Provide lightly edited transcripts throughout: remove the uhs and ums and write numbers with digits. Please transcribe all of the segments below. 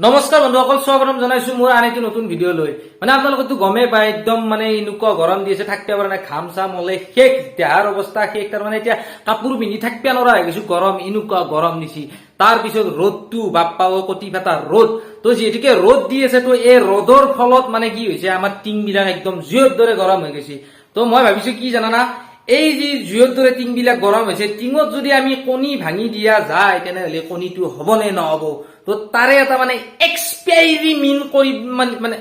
নমস্কাৰ বন্ধুসকল, স্বাগতম জনাইছো মোৰ আন এটি নতুন ভিডিঅ লৈ। মানে আপোনালোকেতো গমেই পায়, একদম মানে এনেকুৱা গৰম দি আছে, থাকিব পৰা নাই, ঘাম চাম ওলাই শেষ, দেহাৰ অৱস্থা শেষ। তাৰ মানে এতিয়া কাপোৰ পিন্ধি থাকিব নোৱাৰা হৈ গৈছো, গৰম এনেকুৱা গৰম দিছি। তাৰ পিছত ৰ'দটো বাপ্পা কটি ফেটা ৰ'দ। তো যিহেতুকে ৰ'দ দি আছে, তো এই ৰ'দৰ ফলত মানে কি হৈছে, আমাৰ টিং বিলাক একদম জুইৰ দৰে গৰম হৈ গৈছে। তো মই ভাবিছো কি জানানা, এই যি জুইৰ দৰে টিং বিলাক গৰম হৈছে, টিঙত যদি আমি কণী ভাঙি দিয়া যায়, তেনেহলে কণীটো হ'ব নে নহ'ব। তো তাৰে এটা মানে এক্সপেৰিমেন্ট কৰি মানে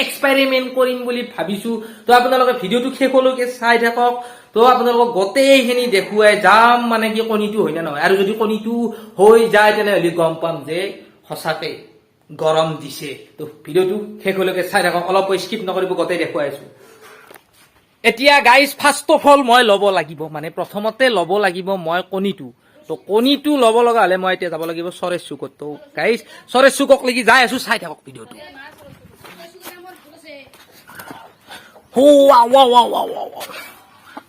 এক্সপেৰিমেন্ট কৰিম বুলি ভাবিছো। তো আপোনালোকে ভিডিঅ'টো শেষলৈকে চাই থাকক। তো আপোনালোকক গোটেইখিনি দেখুৱাই যাম মানে কি কণীটো হয় নে নহয়, আৰু যদি কণীটো হৈ যায় তেনেহলে গম পাম যে সঁচাকে গৰম দিছে। তো ভিডিঅ'টো শেষলৈকে চাই থাকক, অলপ স্কিপ নকৰিব, গোটেই দেখুৱাইছো। এতিয়া গাইজ ফাৰ্ষ্ট অফ অল মই ল'ব লাগিব, মানে প্ৰথমতে ল'ব লাগিব মই কণীটো। তো কণীটো ল'ব লগা হলে মই এতিয়া যাব লাগিব চৰেশ চুকত। তো গাইজ চৰেশ চুকক লাগি যাই আছো, চাই থাকক ভিডিঅ'টো।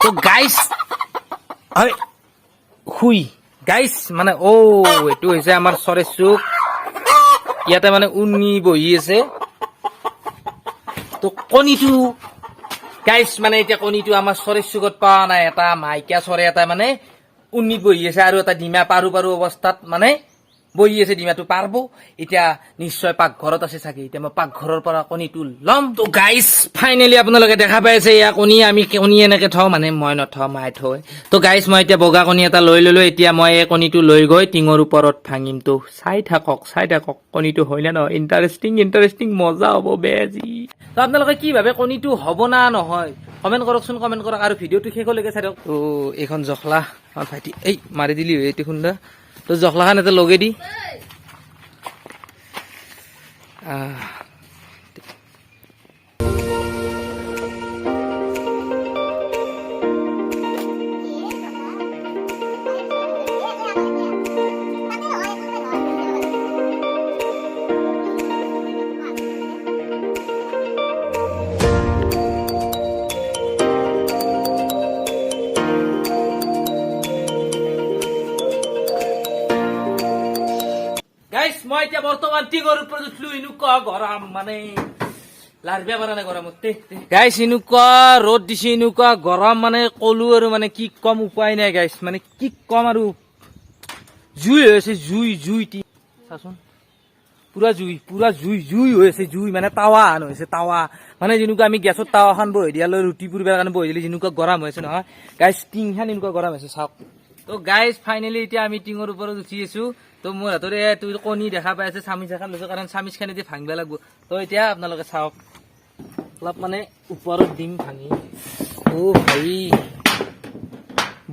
তো গাইজ শুই গাইজ মানে এইটো হৈছে আমাৰ চৰেশ চুক। ইয়াতে মানে উনি বহি আছে। তো কণীটো গাইজ মানে এতিয়া কণীটো আমাৰ চৰেশ চুকত পোৱা নাই। এটা মাইকীয়া চৰে এটা মানে উন্নিত বহি আছে, আৰু এটা ডিমা পাৰো পাৰো অৱস্থাত মানে বহি আছে। ডিমাটো পাৰব এতিয়া, নিশ্চয় পাকঘৰত আছে চাগে। এতিয়া মই পাকঘৰৰ পৰা কণীটো ল'ম। তো গাইজ ফাইনেলি আপোনালোকে দেখা পাইছে, এয়া কণী। আমি কণী এনেকে থওঁ, মানে মই নথওঁ, মায়ে থয়। তো গাইজ মই এতিয়া বগা কণী এটা লৈ ললো। এতিয়া মই এই কণীটো লৈ গৈ টিঙৰ ওপৰত ভাঙিম। তো চাই থাকক কণীটো হয় নে নহয়। ইণ্টাৰেষ্টিং মজা হ'ব বেজি। তো আপোনালোকে কি ভাবে, কণীটো হ'ব না নহয়, কমেণ্ট কৰকচোন, কমেণ্ট কৰক, আৰু ভিডিঅ'টো শেষলৈকে চাই দিয়ক। তো এইখন জখলা ভাইটি এই মাৰি দিলি এইটো খুন্দা। তো জখলাখান এটা লগে দি গাইজ মই এতিয়া বৰ্তমান টিঙৰ ওপৰত উঠলো। এনেকুৱা গৰম মানে লাৰবিয়া পৰা নাই গৰমত। গাইজ এনেকুৱা ৰ'দ দিছে, এনেকুৱা গৰম মানে কলো আৰু মানে কি কম, উপায় নাই গাইজ। মানে কি কম আৰু, জুই হৈ আছে, জুই চাচোন, পুৰা জুই হৈ আছে। জুই মানে টাৱা হৈছে, টাৱা মানে যেনেকুৱা আমি গেছত টাৱাখন বহি দিয়ালৈ ৰুটি পুৰিবৰ কাৰণে বহি দিলে যেনেকুৱা গৰম হৈছে নহয় গাইজ, টিংখন এনেকুৱা গৰম হৈছে চাওক। তো গাইজ ফাইনেলি এতিয়া আমি টিঙৰ ওপৰত উঠি আছো। তো মোৰ হাতৰে কণী দেখা পাই আছে, চামিচ এখন লৈছো, কাৰণ চামিচ খান এতিয়া ভাঙিব লাগিব। তো এতিয়া আপোনালোকে চাওক, অলপ মানে ওপৰত দিম ভাঙি। ভাই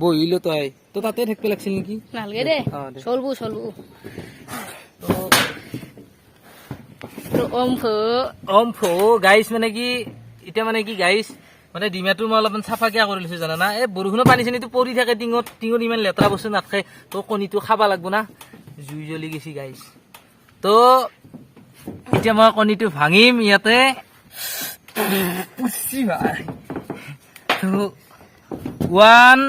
বহিলো তই, তো তাতে থাকিব লাগিছিল নেকি, নালাগে দে, চলবো গাইজ। মানে কি এতিয়া মানে কি গাইজ, মানে ডিমাটো মই অলপমান চাফাকে কৰি লৈছো জানা। এই বৰষুণৰ পানী চানীটো পৰি থাকে টিঙত ইমান লেতেৰা বস্তু নাথাকে। তো কণীটো খাব লাগব না, জুই জ্বলি গেছি গাইজ। তো এতিয়া মই কণীটো ভাঙিম ইয়াতে। ওৱান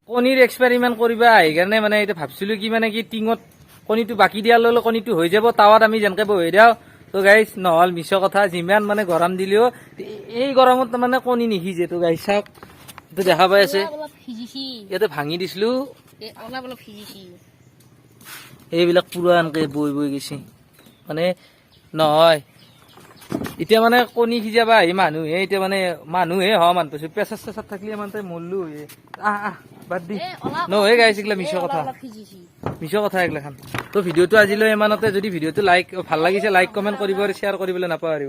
কণীৰ এক্সপেৰিমেণ্ট কৰিবা সেইকাৰণে মানে এতিয়া ভাবছিলো কি মানে কি টিঙত কণীটো বাকি দিয়াৰ লগে লগে কণীটো হৈ যাব টাৱাত আমি যেনেকে বহি দিওঁ তো গাইছ নহ'ল মিছ কথা যিমান মানে গৰম দিলেও এই গৰমত মানে কণী নিসিজে তো গাইছ চাওক এইটো দেখা পাই আছে ইয়াতে ভাঙি দিছিলো এইবিলাক পুৰা এনেকে বৈ বৈ গৈছে মানে নহয় এতিয়া মানে কণী সিজাবা আহি মানুহে এতিয়া মানে মানুহে হ মান পাইছো প্ৰেচাৰ চেচাৰ থাকিলে মানে মৰলো বাদ দি নহয় গাইছ এইগিলা মিছ কথা মিছ কথা এইগিলাখান তো ভিডিঅ'টো আজিলৈ ইমানতে যদি ভিডিঅ'টো ভাল লাগিছে লাইক কমেণ্ট কৰিব আৰু শ্বেয়াৰ কৰিবলৈ নাপাহৰিব